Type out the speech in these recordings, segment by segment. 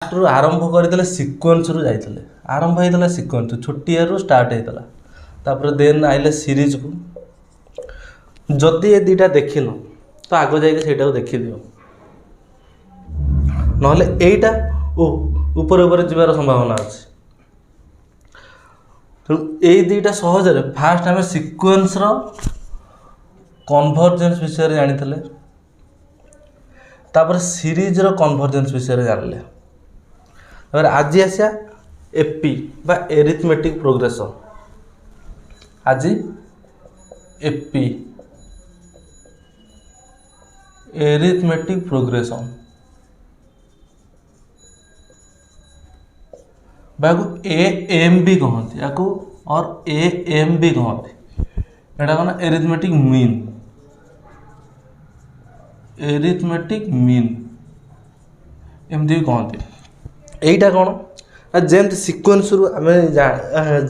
Fast रु आरंभ करते सिक्वेन्स रु जाइए आरंभ होता सिक्वेन्स छोटिया रु स्टार्ट होता तापर देन आइले सीरीज को जदि ये दुटा देखिन तो आग जाइए देखिदियो नहले एटा ऊपर ऊपर जीवार संभावना अच्छे तेणु यही दुईटा सहजरे फास्ट आम सिक्वेन्स कन्भर्जेन्स विषय जानी तापर सीरीज कन्भर्जेन्स विषय जानिले तापर आज आसिया एपी बा एरिथमेटिक प्रोग्रेसन आज AP arithmetic progression A M भी कहते या और ए एम भी कहते एटा कौन एरिथमेटिक मीन एमती भी कहते यहीटा कौन जमती सिक्वेन्स आम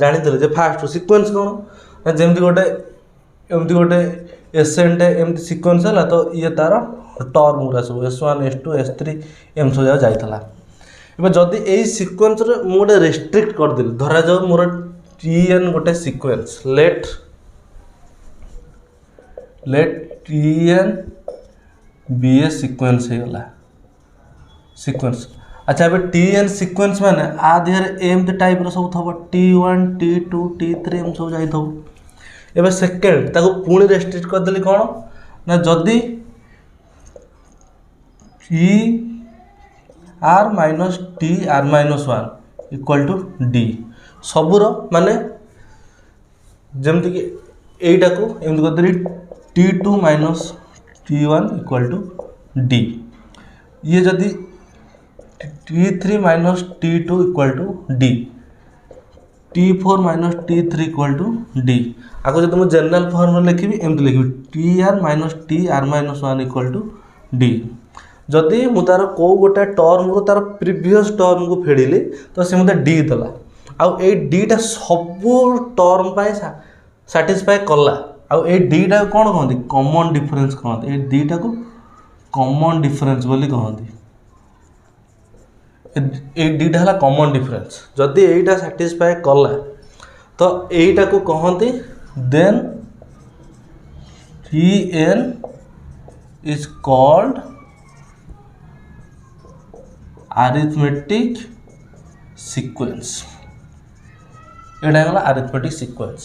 जानी फास्ट सिक्वेन्स कौन जमती गोटे एमती गोटे एसेंट एमती सिक्वेन्स है तो ये तार टर्म गुरा सब S1 S2 S3 एम सब जाइए एवं जदि यही सिक्वेन्स मुझे रेस्ट्रिक्ट करदेली धरा जाओ मोर TN गोटे सिक्वेन्स लेट TN बी ए सिक्वेन्स होगा सिक्वेन्स अच्छा ए TN सिक्वेन्स माने आ देहरे एमती टाइप सब थब T1 T2 T3 एम सब जाइए एवं सेकेंड ताको पुणी रेस्ट्रिक्ट करदेली कौन ना जदि T R minus T R minus 1 equal to D सबूर माने जमती कि यहीटा को एमती करदेली T2 minus T1 equal to D ये जदि T3 minus T2 equal to D T4 minus T3 equal to D आपको जब मुझे जनरल फॉर्म लिखी एमती लिखी TR minus TR minus 1 equal to D जदि मु तार को गोटे टर्म रू तार प्रीवियस टर्म को फेड़िली तो सी मत डी देला आउ ए डीटा सबू टर्म पाए साटिस्फाए कला आउ ए डीटा कौन कहते कॉमन डिफरेंस कहते ए डीटा को कॉमन डिफरेंस बोली कहते ए डीटा है कॉमन डिफरेंस जदि एटा साटिस्फाए कला तो एटा को कहते then TN is called arithmetic sequence एटा है अरिथमेटिक सीक्वेंस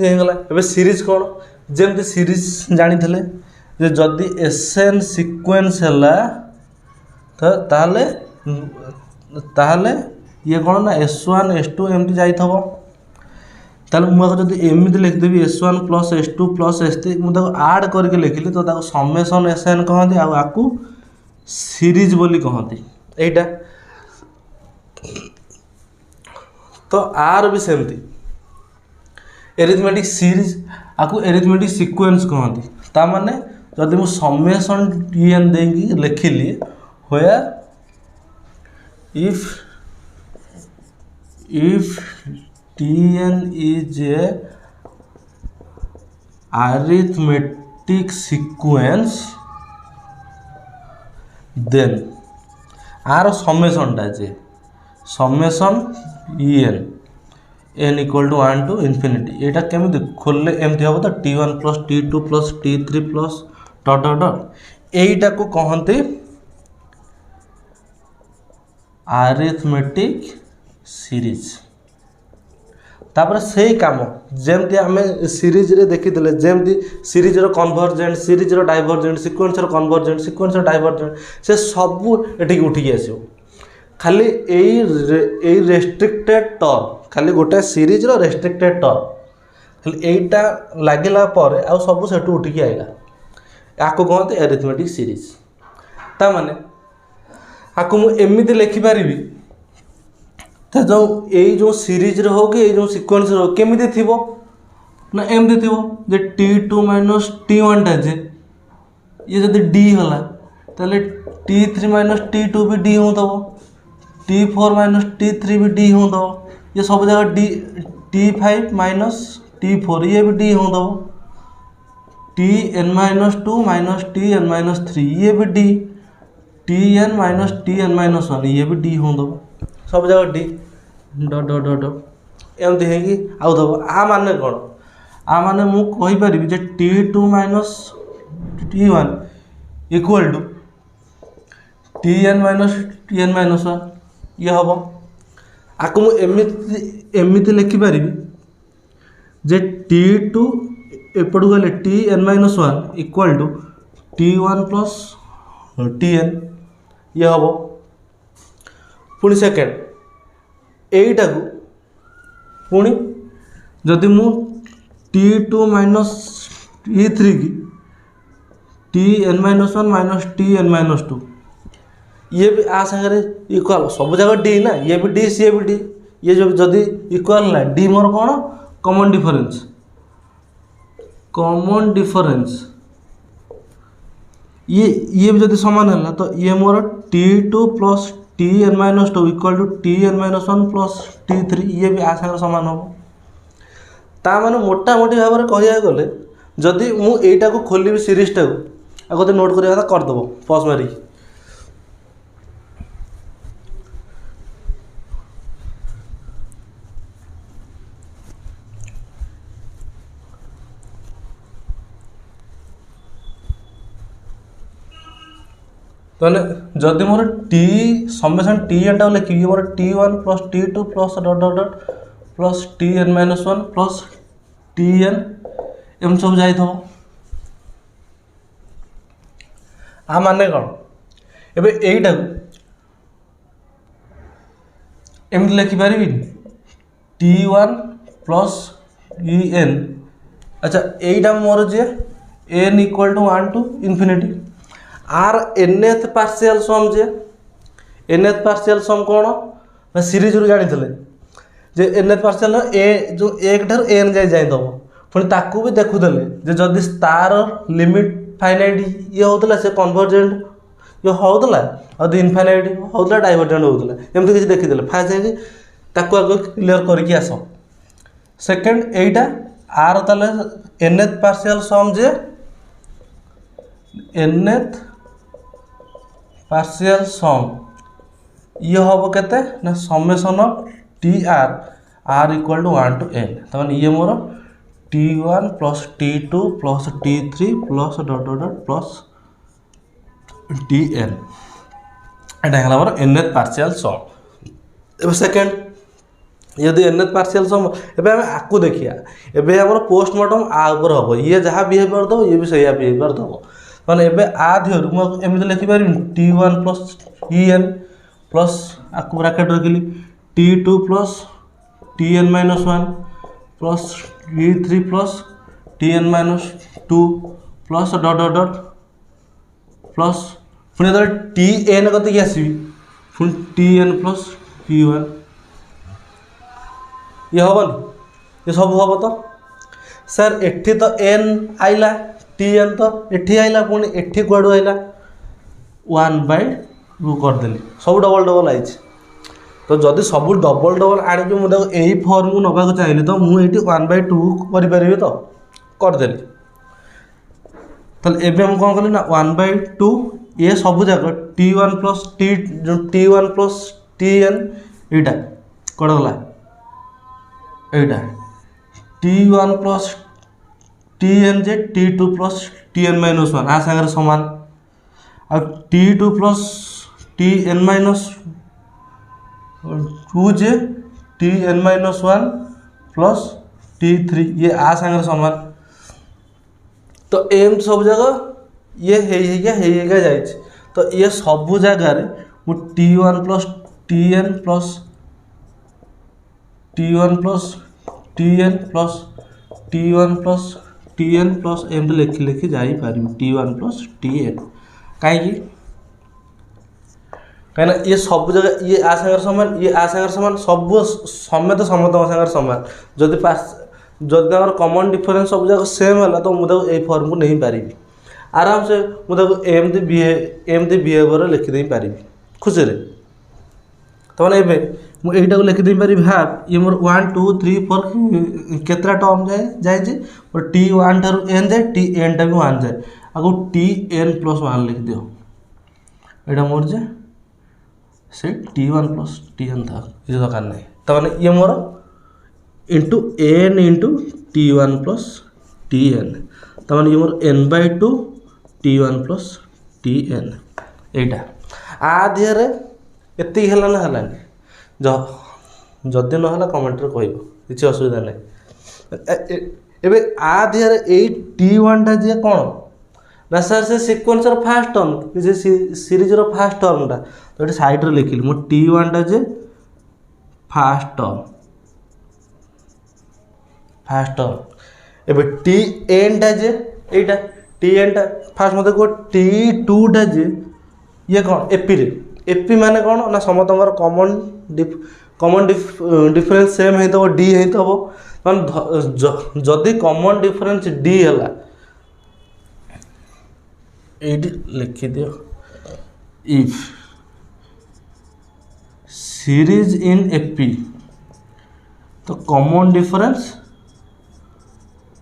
एबे सीरीज कौन जमती सीरीज जानी थे जदि SN सीक्वेंस है तो ताले ये कौन ना S1 S2 एमती जाइए मुझे एमती लिखदेवी S1 plus S2 plus S3 मुझे आड करके लिखिली तो समेसन SN कहते आपको सीरीज बोली कहती एटा तो आर भी सेमती एरिथमेटिक सीरीज आपको एरिथमेटिक सीक्वेंस कहती ता माने जदि मु समेसन TN देंगी लिखिली होया if TN is a arithmetic sequence then आर समेसन टा जे summation n equal to 1 to infinity एटा केमती खोलले एमती हम तो T1 plus T2 plus T3 plus dot dot dot एटा को कहते अरिथमेटिक सीरीज तापर से काम जमती आम सीरीज रे देखी जमती सीरीज रो कन्वर्जेंट सीरीज रो डाइवर्जेंट सीक्वेंस रो कन्वर्जेंट सीक्वेंस रो डाइवर्जेंट से सबू एठी उठिकी आसो खाली एई रेस्ट्रिक्टेड टर्म खाली गोटे सीरीज रो रेस्ट्रिक्टेड टर्म खाली एटा लागिला पर आ सब सेठू उठिकी आइला याको कहते अरिथमेटिक सीरीज ता माने आको मु एमिति लिखि पारिबी तो जो सीरीज रे हो कि जो सीक्वेंस रे हो केमिति थिबो ना एमती थी जे T2 माइनस T1 टा जे ये जब D होला ताले T3 माइनस T2 भी D होतबो T4 माइनस T3 भी D होतबो ये सब जगह D T5 माइनस T4 ये भी D होतबो Tn minus 2 minus Tn minus 3 ये भी D T N minus one ये भी डी हो दब सब जगह डी डट डट डट डट एमती है आउ दब आ माने कौन आ माने मु कहि परिबि जे T two minus T one equal to T N minus one ये हम आपको मुझे एमती लिखिपारि जे टी टू एपटू गले T N minus one equal to T one plus T N ये हम पुणी सेकेंड यहीटा को पुणी जदि मु T two minus T three की T N minus one minus T N minus two ये भी आ सागर इक्वाल सब जगह डी ना ये भी डी सी भी डी ये जो जदि इक्वाल ना डी मोर कौन कॉमन डिफरेंस ये भी जदि समान है तो ये मोर T two plus T N minus two equal to T N minus one plus T three ये भी आ सागर समान हम ता माने मोटामोटी भाव में कह गले जदि मुझा को खोल सीरीजटा को आगे नोट करवा करदेव पॉज मारी ताने जदि मोर टी समेसन टी एन टा लिखी मोर T one plus T two plus dot dot dot plus T N minus one plus T N एम सब जाई आ माने कौन एबे एईटा एमती लिखिपारि टी वन प्लस ई एन अच्छा यहीटा मोर जे N equal to one to infinity आर एनएथ पार्शियल सम जे एनएथ पार्शियल सम कौन ना सीरीज रू जानी जे एनएथ पार्शियल ए जो एक ठार एन जाए जाइदब पुणी ताकू भी देखुले जे जदि तार लिमिट फाइनाइट ये होता से कन्वर्जेंट ये होता और इनफाइनाइट होता डाइवर्जेंट होता एमती किसी देखीदे फास्ट है ताकू आगे क्लियर करके आस सेकेंड यहीटा आर ताले एनएथ पार्शियल सम जे एनएथ पार्शियल सम ये हम केते ना summation of T R equal to one to N तब ये मोर T one plus T two plus T three plus dot dot dot plus T N यहाँ मोर एनएथ पार्शियल सम सेकेंड यदि एनएथ पार्शियल सम एबे हम आकु देखिया एबे हमर पोस्टमार्टम आ ऊपर हम ये जहाँ बिहेवियर दब ये भी सही बिहेवियर दब मैंने एबे आ दिहर मुझे लिखिपारि टी वन प्लस ई एन प्लस आपको ब्राकेट रखिली T two plus T N minus one plus T three plus T N minus two plus dot dot dot plus पुणी जो टी एन कति आसवि पुणी T N plus T one ये हेनी ये सब हम तो सर एठी तो एन आइला टी एन तो एठी आइला पुणी एठी कुआडू आइला वन बाय टू करदेली सब डबल डबल आई तो जदि सब डबल डबल आनिक मुझे यही फॉर्म को नवा चाहिए तो मुझे वन बाय टू करें तो करदेली तो एवं मुझे कौन कली ना वन बाय टू ये सब जाक T one plus T one plus T N यहाँ कौन गला यहाँ T one plus T N जे T two plus T N minus one आ सागर सामान आ T two plus T N minus two जे T N minus one plus T three ये आ सागर सामान तो एम सब जगह ये है जाए तो ये सब जगार T one plus T N plus T one plus T N plus T one plus T N plus एम लिखि लिखि जापर T one plus T N कहीं ये सब जगह ये आ सागर सामान ये आ सागर सामान सब समेत समत सागर सामान जदि जदि कॉमन डिफरेंस सब जगह सेम है तो मुझे यही फॉर्म को नहीं पारि आराम से मुझे एमती बिहेवियर लिखिदे पारि खुशी तो मैंने यहीटा को लिखिदे पारि हाफ ये मोर 1 2 3 4 केतरा टर्म जाए और टी वन ठार एन जाए टी एन टा भी वन जाए आगे टी एन प्लस वन लिख दियो एटा मोर जे से T1 प्लस Tn था ये दरकार नहीं तमाने ये मोर into n into T1 plus Tn तमाने ये मोर n/2 T1 प्लस Tn एटा आधे रे एति हला ना हलानी जदि न हला कमेंट रे कहबो किछि असुविधा नहीं एबे आधे रे ए T1 टा जे कोन ना सर से सीक्वेंस रो फर्स्ट टर्म जे सीरीज रो फर्स्ट टर्म टा तो एटा साइड रे लिखिली मो T1 टा जे फर्स्ट टर्म एबे Tn टा जे एटा Tn टा फर्स्ट मते को T2 टा जे ये कौन एपी रे एपी माने कौन ना समतंगर कॉमन डिफरेंस सेम है तो डी है तो मान जदि कॉमन डिफरेंस डी हला एडी लिखि दियो इफ सीरीज इन एपी तो कॉमन डिफरेंस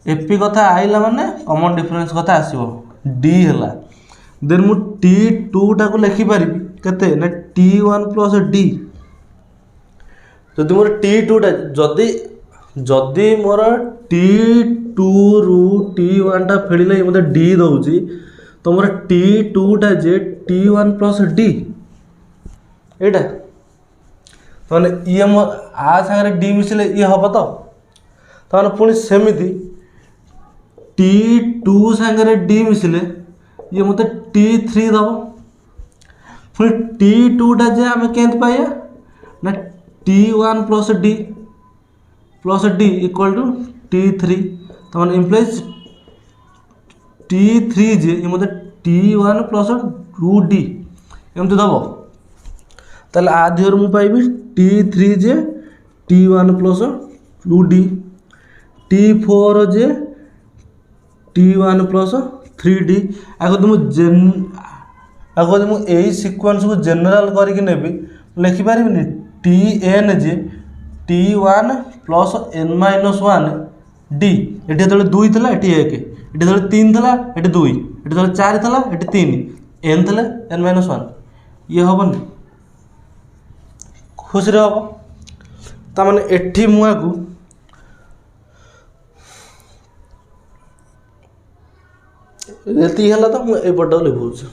एपी कथा आइला माने कॉमन डिफरेंस कथा आसीबो डी हला देन मु T2 टाको लिखि परिबी केते ना T1 प्लस D जदि मोर T2 टा जदि मोर T2 रु T1 टा फेडिले मते D दउची तो मोर T2 टा जे T1 प्लस D एटा तो माने ये मो आ संगे D मिसले ये हबो तो माने पुनी सेमिति T2 संगे D मिसले ये मते T3 दबो फिर T2 टा जे हमें केंत पाया ना T1 plus D equal to T3 तो माने इंप्लाइज T3 जे ये मते T1 प्लस 2D एमते दबो ताले आधीर मु पाइबी T3 जे T1 प्लस 2D T4 जे T1 प्लस 3D आगो तुम यही सीक्वेंस को जनरल करके नेबी लिखि पारिबिनी Tn जे T1 प्लस n-1 D एठी तले 2 थला एठी 1 एठी तले 3 थला एठी 2 एठी तले 4 थला एठी 3 n थले n-1 ये हबन खुशी रे हबो ता माने एठी मुआ को एति हला तो मु ए पटो लिखुछ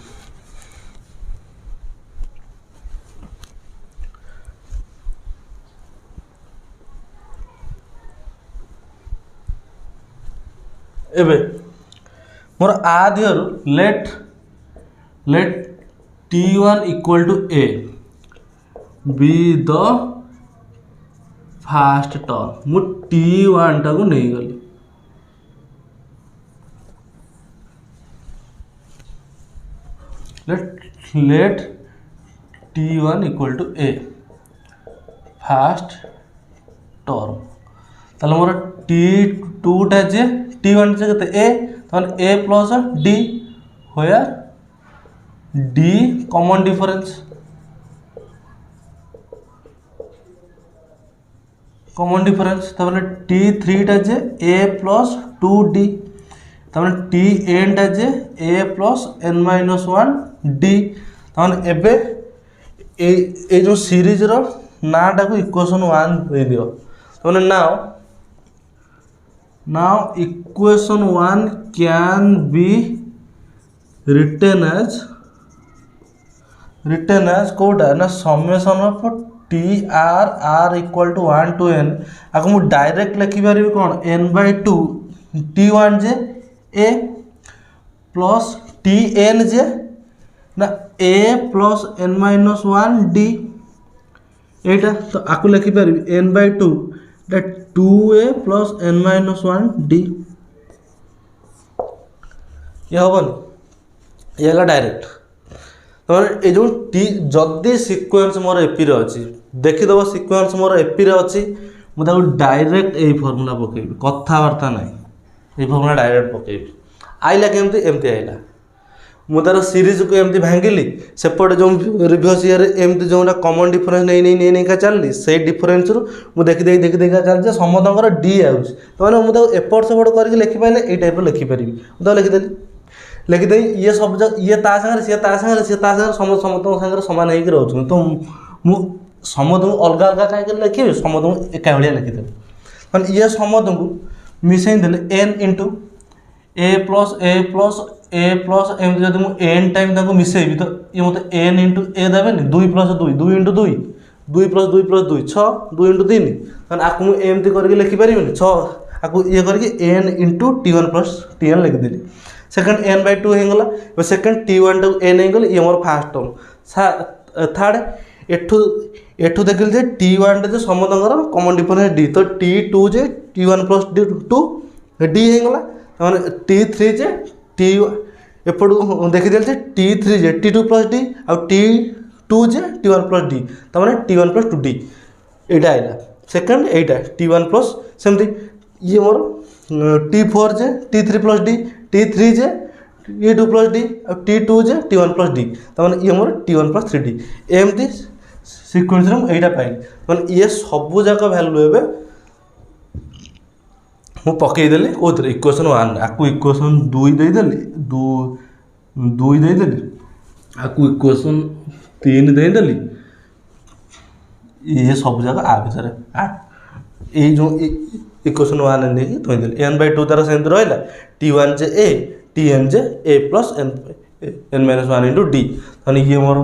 एबे मोर आदियरु let T1 equal to A be the first term मु T1 टा को नहीं गली let T1 equal to A first term ताले मोर T2 टा जे T1 जे कते A तन A प्लस D होया D कॉमन डिफरेंस तबले T3 टा जे A प्लस 2D तबले Tn टा जे A प्लस n-1 D तबले एबे ए जो सीरीज रो नाटा को इक्वेशन 1 दे दियो तबले now equation 1 can be written as कोटा ना summation of TR equal to 1 to n आको मु डायरेक्ट लिखि पारिबी कोन n/2 T1 जे A प्लस Tn जे ना A प्लस n-1 D एटा तो आको लिखि पारिबी n/2 that 2A plus n-1 D ये हबन ये हला डायरेक्ट तो ये जो टी जदि सीक्वेंस मोर एपी रे अछि देखिदब सीक्वेंस मोर एपी रे अछि मु ताको डायरेक्ट ए फार्मूला पकेबी कथा वार्ता नाही ए फार्मूला डायरेक्ट पकेबी आइला केमती एमती आइला मु तार सीरीज को एमती भांगिली सेपटे जो रिवर्स ईयर एमती जोटा कॉमन डिफरेंस नहीं का चलली से डिफरेंस रु मु देखि का चल समतंकर डी आउछ तो माने मु ताको एपट सेपट करके लिखि पाइले ए टाइप लिखि परिबी मु तो लिखि देली लिखिदे ये सब ये ता सागर सी ता सागर सी ता सागर समस्त सागर सामान होकर रोच तो मु समस्त को अलग अलग कहीं लिखे समस्त को एका भाया लिखिदेली मैंने ये समस्त को मिसई देले एन इंटू ए प्लस एमती जब मुझे एन टाइम मिसेबी तो ये मत एन इंटू ए देवेनि 2 + 2 2 इंटू 2 2 + 2 + 2 6 2 इंटू 3 मैंने आपको मुझे एमती करके लिखिपारि 6 आपको ये करके एन इंटू T1 + Tn लिखिदेली सेकेंड n/2 होगा सेकेंड T1 टाक एन हो ये मोर फास्ट टर्म थर्ड एठू देखिल जे T1 जो समस्त कमन डिफरेंस डी तो T2 जे T1 + 2 डी होगा मैंने T3 जे टी एपट देखीदे T3 जे T2 + D आ T2 जे T1 + D तमें T1 + 2D यहाँ आईला सेकेंड यहाँ T1 + सेमती ये मोर T4 जे T3 + D T3 जे T2 + D और T2 जे T1 + D तमें ये मोर T1 + 3D एमती सिक्वेन्स यहाँ पाइली मैंने ये सबू जाक भैल्यू ए मु पकईदेली कौन इक्वेशन 1 आपको इक्वेशन 2 देदेली 2 देदेली आपको इक्वेशन 3 देदेली ये सब जाक आ भितर ये जो इक्वेशन 1 नहीं थोदेली n/2 तार सेमती रहा T1 J A Tn J a + n - 1 into D ताने ये मोर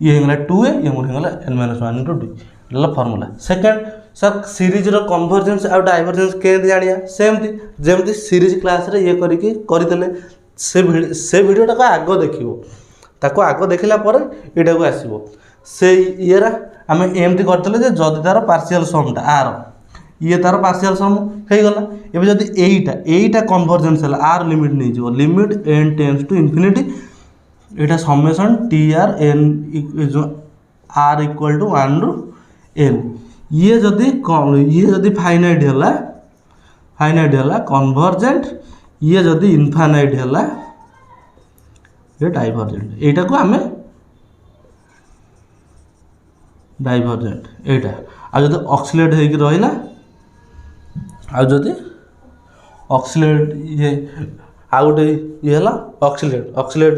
ये होगा 2a ये मोर होगा n - 1 इंटू D ये फर्मूला सेकेंड सर सीरीज रो कन्वर्जेंस आ डाइवर्जेंस के जानिया सेमती जेमती सीरीज क्लास रे ये करके करदेले से वीडियोटा को आग देखिबो ताको आग देखिला पर एटा को आसीबो से येरा आमे एमती करतले जे जदी तार पार्शियल समटा आर ये तार पार्शियल सम हे गला एबे जदी एटा कन्वर्जेंस हला आर लिमिट नहीं जो limit n tends to infinity एटा समेशन tr n जो r = 1 ru n ये जदि फाइनाइट है कन्वर्जेंट ये जदि इनफाइनाइट है ये डाइवर्जेंट एटा को आमे डाइवर्जेंट एटा आ जदि ऑक्सिलेट होइक रहिला आ जदि ऑक्सिलेट ये आ गोटे ये हला ऑक्सिलेट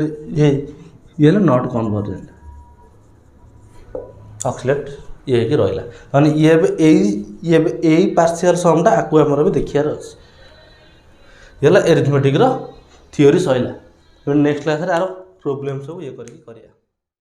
ये नॉट कन्वर्जेंट ऑक्सिलेट ये कि रहा माने ये पार्शियल समटा आपको आमर भी देखार अच्छे एरिथमेटिक थियोरी सैला नेक्स्ट क्लास आर प्रोब्लेम सब ये करिया।